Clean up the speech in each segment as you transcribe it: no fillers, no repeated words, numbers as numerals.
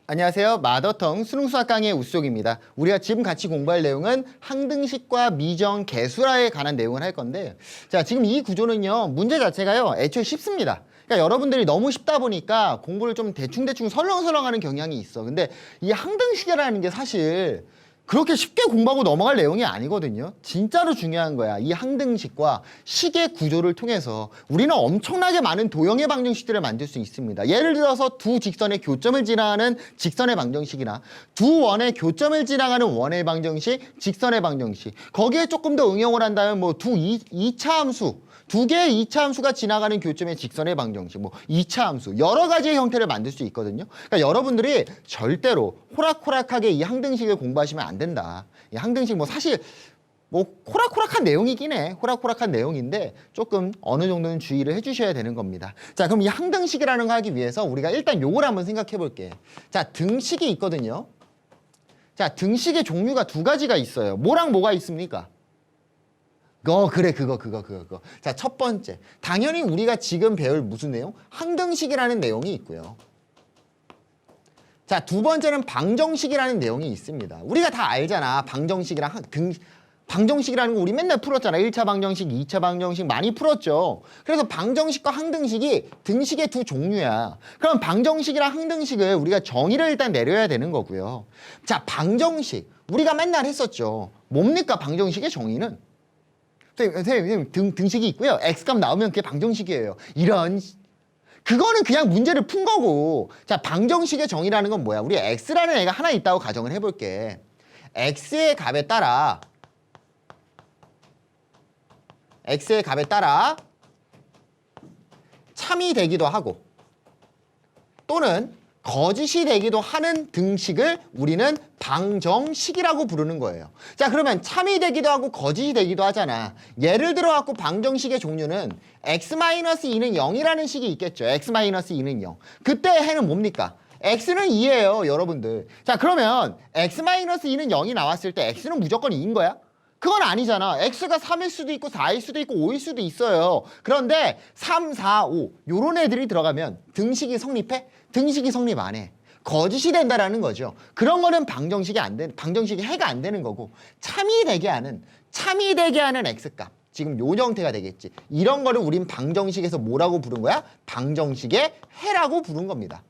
안녕하세요. 마더텅 수능수학 강의의 우수족입니다. 우리가 지금 같이 공부할 내용은 항등식과 미정, 개수라에 관한 내용을 할 건데, 자, 지금 이 구조는요, 문제 자체가요, 애초에 쉽습니다. 그러니까 여러분들이 너무 쉽다 보니까 공부를 좀 대충대충 설렁설렁 하는 경향이 있어. 근데 이 항등식이라는 게 사실 그렇게 쉽게 공부하고 넘어갈 내용이 아니거든요. 진짜로 중요한 거야. 이 항등식과 식의 구조를 통해서 우리는 엄청나게 많은 도형의 방정식들을 만들 수 있습니다. 예를 들어서 두 직선의 교점을 지나가는 직선의 방정식이나 두 원의 교점을 지나가는 원의 방정식, 직선의 방정식. 거기에 조금 더 응용을 한다면 뭐 두 이차 함수, 두 개의 이차 함수가 지나가는 교점의 직선의 방정식, 뭐 이차 함수, 여러 가지의 형태를 만들 수 있거든요. 그러니까 여러분들이 절대로 호락호락하게 이 항등식을 공부하시면 안 된다. 이 항등식 뭐 사실 뭐 호락호락한 내용이긴 해. 호락호락한 내용인데 조금 어느 정도는 주의를 해주셔야 되는 겁니다. 자, 그럼 이 항등식이라는 거 하기 위해서 우리가 일단 요걸 한번 생각해 볼게. 자, 등식이 있거든요. 자, 등식의 종류가 두 가지가 있어요. 뭐랑 뭐가 있습니까? 그래, 그거. 자, 첫 번째. 당연히 우리가 지금 배울 무슨 내용? 항등식이라는 내용이 있고요. 자, 두 번째는 방정식이라는 내용이 있습니다. 우리가 다 알잖아. 방정식이라는 거 우리 맨날 풀었잖아. 1차 방정식, 2차 방정식 많이 풀었죠. 그래서 방정식과 항등식이 등식의 두 종류야. 그럼 방정식이랑 항등식을 우리가 정의를 일단 내려야 되는 거고요. 자, 방정식. 우리가 맨날 했었죠. 뭡니까, 방정식의 정의는? 선생님, 등식이 있고요. x값 나오면 그게 방정식이에요. 그거는 그냥 문제를 푼 거고. 자, 방정식의 정의라는 건 뭐야? 우리 x라는 애가 하나 있다고 가정을 해볼게. x의 값에 따라 참이 되기도 하고 또는 거짓이 되기도 하는 등식을 우리는 방정식이라고 부르는 거예요. 자, 그러면 참이 되기도 하고 거짓이 되기도 하잖아. 예를 들어 갖고 방정식의 종류는 x-2는 0이라는 식이 있겠죠. x-2는 0. 그때 해는 뭡니까? x는 2예요, 여러분들. 자, 그러면 x-2는 0이 나왔을 때 x는 무조건 2인 거야? 그건 아니잖아. x가 3일 수도 있고 4일 수도 있고 5일 수도 있어요. 그런데 3, 4, 5 요런 애들이 들어가면 등식이 성립해? 등식이 성립 안 해. 거짓이 된다라는 거죠. 그런 거는 방정식이 해가 안 되는 거고 참이 되게 하는 x값. 지금 요 형태가 되겠지. 이런 거를 우린 방정식에서 뭐라고 부른 거야? 방정식의 해라고 부른 겁니다.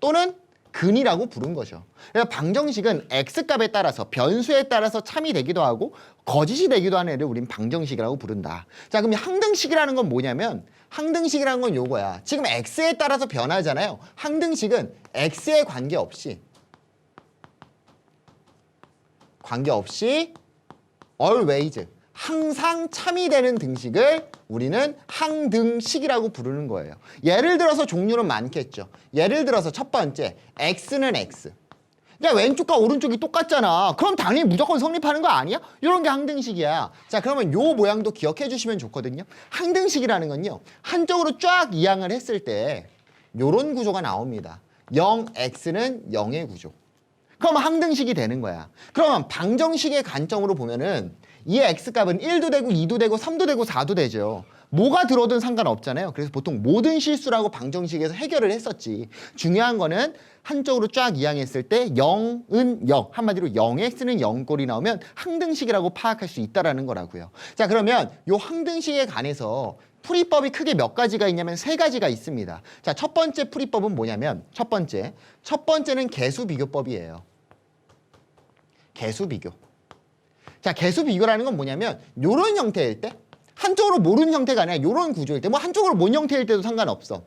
또는 근이라고 부른 거죠. 그래서 방정식은 x값에 따라서 변수에 따라서 참이 되기도 하고 거짓이 되기도 하는 애를 우린 방정식이라고 부른다. 자, 그럼 항등식이라는 건 뭐냐면 항등식이라는 건 요거야. 지금 x에 따라서 변하잖아요. 항등식은 x에 관계없이 always 항상 참이 되는 등식을 우리는 항등식이라고 부르는 거예요. 예를 들어서 종류는 많겠죠. 예를 들어서 첫 번째, x는 x. 야, 왼쪽과 오른쪽이 똑같잖아. 그럼 당연히 무조건 성립하는 거 아니야? 이런 게 항등식이야. 자, 그러면 요 모양도 기억해 주시면 좋거든요. 항등식이라는 건요, 한쪽으로 쫙 이항을 했을 때 요런 구조가 나옵니다. 0x는 0의 구조. 그럼 항등식이 되는 거야. 그러면 방정식의 관점으로 보면은 이 x값은 1도 되고 2도 되고 3도 되고 4도 되죠. 뭐가 들어오든 상관없잖아요. 그래서 보통 모든 실수라고 방정식에서 해결을 했었지. 중요한 거는 한쪽으로 쫙 이항했을 때 0은 0, 한마디로 0x는 0꼴이 나오면 항등식이라고 파악할 수 있다는 거라고요. 자, 그러면 요 항등식에 관해서 풀이법이 크게 몇 가지가 있냐면 세 가지가 있습니다. 자, 첫 번째 풀이법은 뭐냐면 첫 번째는 개수비교법이에요. 개수비교. 자, 개수비교라는 건 뭐냐면 요런 형태일 때, 한쪽으로 모르는 형태가 아니라 요런 구조일 때, 뭐 한쪽으로 뭔 형태일 때도 상관없어.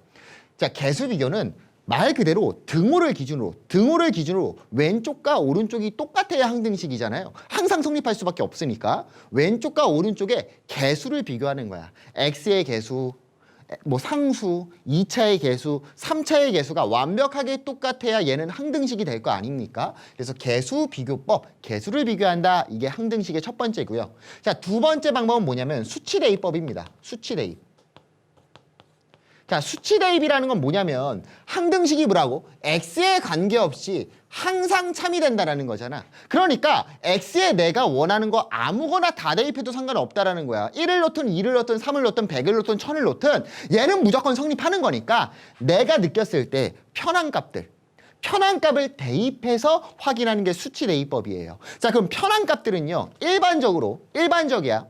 자, 개수비교는 말 그대로 등호를 기준으로 왼쪽과 오른쪽이 똑같아야 항등식이잖아요. 항상 성립할 수밖에 없으니까 왼쪽과 오른쪽의 개수를 비교하는 거야. x의 개수, 뭐 상수, 2차의 개수, 3차의 개수가 완벽하게 똑같아야 얘는 항등식이 될 거 아닙니까? 그래서 개수 비교법, 개수를 비교한다. 이게 항등식의 첫 번째고요. 자, 두 번째 방법은 뭐냐면 수치대입법입니다. 수치대입. 자, 수치대입이라는 건 뭐냐면 항등식이 뭐라고? x에 관계없이 항상 참이 된다는 거잖아. 그러니까 x에 내가 원하는 거 아무거나 다 대입해도 상관없다라는 거야. 1을 넣든 2를 넣든 3을 넣든 100을 넣든 1000을 넣든 얘는 무조건 성립하는 거니까 내가 느꼈을 때 편한 값들, 편한값을 대입해서 확인하는 게 수치 대입법이에요. 자, 그럼 편한값들은요. 일반적이야.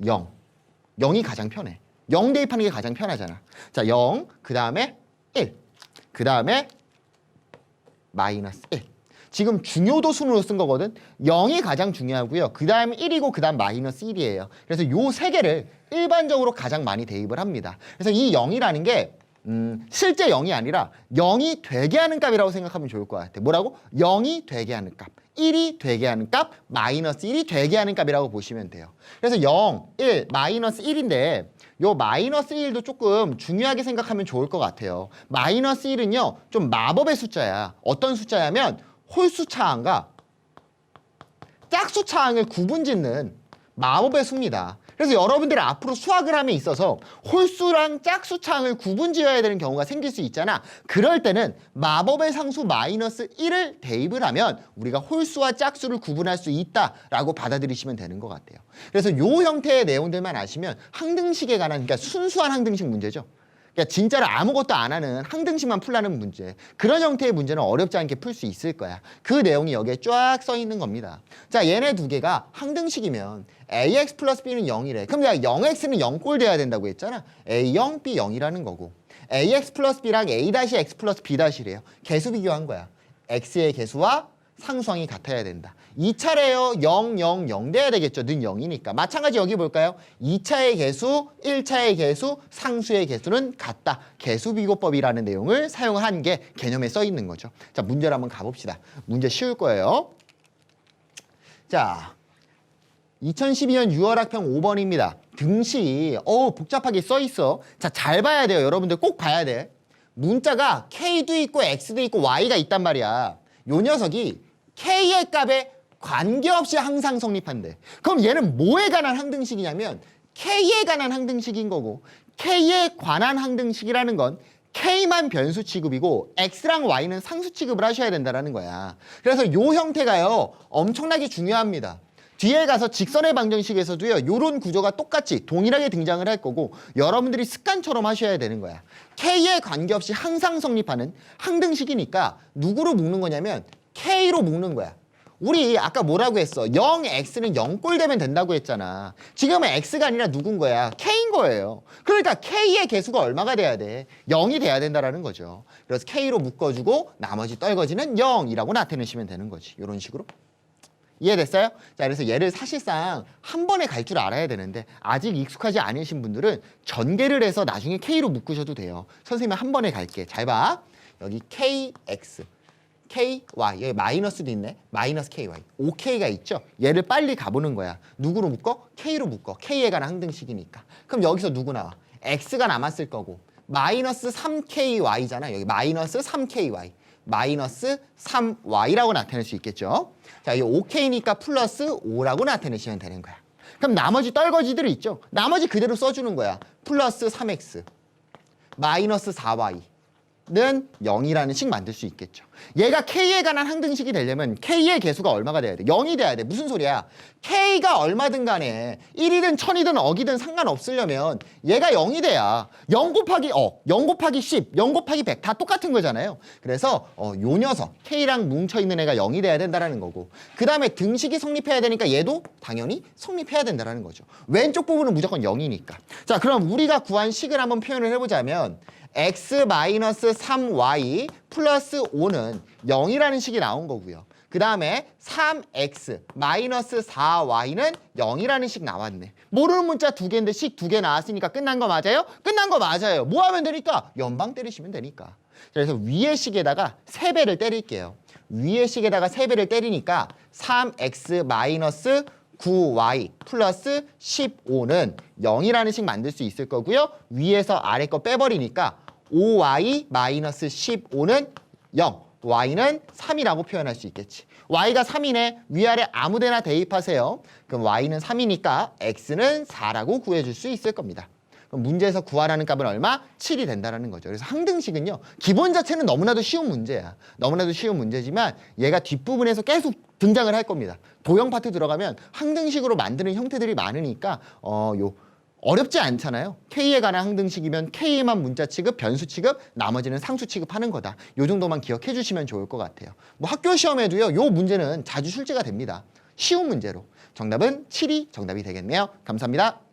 0. 0이 가장 편해. 0 대입하는 게 가장 편하잖아. 자, 0, 그 다음에 1, 그 다음에 마이너스 1. 지금 중요도 순으로 쓴 거거든. 0이 가장 중요하고요. 그 다음에 1이고 그 다음 마이너스 1이에요. 그래서 요 세 개를 일반적으로 가장 많이 대입을 합니다. 그래서 이 0이라는 게 실제 0이 아니라 0이 되게 하는 값이라고 생각하면 좋을 것 같아. 뭐라고? 0이 되게 하는 값, 1이 되게 하는 값, 마이너스 1이 되게 하는 값이라고 보시면 돼요. 그래서 0, 1, 마이너스 1인데 요 마이너스 1도 조금 중요하게 생각하면 좋을 것 같아요. 마이너스 1은요, 좀 마법의 숫자야. 어떤 숫자냐면 홀수 차항과 짝수 차항을 구분짓는 마법의 수입니다. 그래서 여러분들이 앞으로 수학을 함에 있어서 홀수랑 짝수 차항을 구분지어야 되는 경우가 생길 수 있잖아. 그럴 때는 마법의 상수 마이너스 1을 대입을 하면 우리가 홀수와 짝수를 구분할 수 있다라고 받아들이시면 되는 것 같아요. 그래서 요 형태의 내용들만 아시면 항등식에 관한, 그러니까 순수한 항등식 문제죠. 그러니까 진짜로 아무것도 안 하는 항등식만 풀라는 문제, 그런 형태의 문제는 어렵지 않게 풀 수 있을 거야. 그 내용이 여기에 쫙 써 있는 겁니다. 자, 얘네 두 개가 항등식이면 ax 플러스 b는 0이래. 그럼 내가 0x는 0꼴 돼야 된다고 했잖아. a0, b0이라는 거고, ax 플러스 b랑 a-x 플러스 b-래요. 개수 비교한 거야. x의 개수와 상수항이 같아야 된다. 2차례요. 0, 0, 0 돼야 되겠죠. 는 0이니까. 마찬가지 여기 볼까요? 2차의 개수, 1차의 개수, 상수의 개수는 같다. 개수비교법이라는 내용을 사용한 게 개념에 써 있는 거죠. 자, 문제를 한번 가봅시다. 문제 쉬울 거예요. 자, 2012년 6월 학평 5번입니다. 등식, 복잡하게 써 있어. 자, 잘 봐야 돼요. 여러분들 꼭 봐야 돼. 문자가 K도 있고 X도 있고 Y가 있단 말이야. 요 녀석이 K의 값에 관계없이 항상 성립한대. 그럼 얘는 뭐에 관한 항등식이냐면 K에 관한 항등식인 거고, K에 관한 항등식이라는 건 K만 변수 취급이고 X랑 Y는 상수 취급을 하셔야 된다는 거야. 그래서 요 형태가요 엄청나게 중요합니다. 뒤에 가서 직선의 방정식에서도요 요런 구조가 똑같이 동일하게 등장을 할 거고, 여러분들이 습관처럼 하셔야 되는 거야. K에 관계없이 항상 성립하는 항등식이니까 누구로 묶는 거냐면 K로 묶는 거야. 우리 아까 뭐라고 했어? 0x는 0꼴 되면 된다고 했잖아. 지금은 x가 아니라 누군 거야? k인 거예요. 그러니까 k의 개수가 얼마가 돼야 돼? 0이 돼야 된다라는 거죠. 그래서 k로 묶어주고 나머지 떨거지는 0이라고 나타내시면 되는 거지. 이런 식으로. 이해됐어요? 자, 그래서 얘를 사실상 한 번에 갈 줄 알아야 되는데 아직 익숙하지 않으신 분들은 전개를 해서 나중에 k로 묶으셔도 돼요. 선생님은 한 번에 갈게. 잘 봐. 여기 kx. ky, 여기 마이너스도 있네. 마이너스 ky. 5k가 있죠. 얘를 빨리 가보는 거야. 누구로 묶어? k로 묶어. k에 관한 항등식이니까. 그럼 여기서 누구 나와? x가 남았을 거고, 마이너스 3ky잖아. 여기 마이너스 3ky. 마이너스 3y라고 나타낼 수 있겠죠. 자, 이 5k니까 플러스 5라고 나타내시면 되는 거야. 그럼 나머지 떨거지들이 있죠. 나머지 그대로 써주는 거야. 플러스 3x, 마이너스 4y. 는 0이라는 식 만들 수 있겠죠. 얘가 K에 관한 항등식이 되려면 K의 개수가 얼마가 돼야 돼? 0이 돼야 돼. 무슨 소리야? K가 얼마든 간에 1이든 1000이든 억이든 상관없으려면 얘가 0이 돼야 0 곱하기 0 곱하기 10, 0 곱하기 100 다 똑같은 거잖아요. 그래서 요 녀석 K랑 뭉쳐있는 애가 0이 돼야 된다는 거고, 그 다음에 등식이 성립해야 되니까 얘도 당연히 성립해야 된다는 거죠. 왼쪽 부분은 무조건 0이니까. 자, 그럼 우리가 구한 식을 한번 표현을 해보자면 x-3y 플러스 5는 0이라는 식이 나온 거고요. 그 다음에 3x 마이너스 4y는 0이라는 식 나왔네. 모르는 문자 두 개인데 식 두 개 나왔으니까 끝난 거 맞아요? 끝난 거 맞아요. 뭐 하면 되니까? 연방 때리시면 되니까. 그래서 위의 식에다가 3배를 때릴게요. 위의 식에다가 3배를 때리니까 3x 마이너스 9y 플러스 15는 0이라는 식 만들 수 있을 거고요. 위에서 아래 거 빼버리니까 5y 마이너스 15는 0, y는 3이라고 표현할 수 있겠지. y가 3이네. 위아래 아무데나 대입하세요. 그럼 y는 3이니까 x는 4라고 구해줄 수 있을 겁니다. 그럼 문제에서 구하라는 값은 얼마? 7이 된다는 거죠. 그래서 항등식은요, 기본 자체는 너무나도 쉬운 문제야. 너무나도 쉬운 문제지만 얘가 뒷부분에서 계속 등장을 할 겁니다. 도형 파트 들어가면 항등식으로 만드는 형태들이 많으니까 요 어렵지 않잖아요. K에 관한 항등식이면 K에만 문자 취급, 변수 취급, 나머지는 상수 취급하는 거다. 요 정도만 기억해 주시면 좋을 것 같아요. 뭐 학교 시험에도요. 요 문제는 자주 출제가 됩니다. 쉬운 문제로. 정답은 7이 정답이 되겠네요. 감사합니다.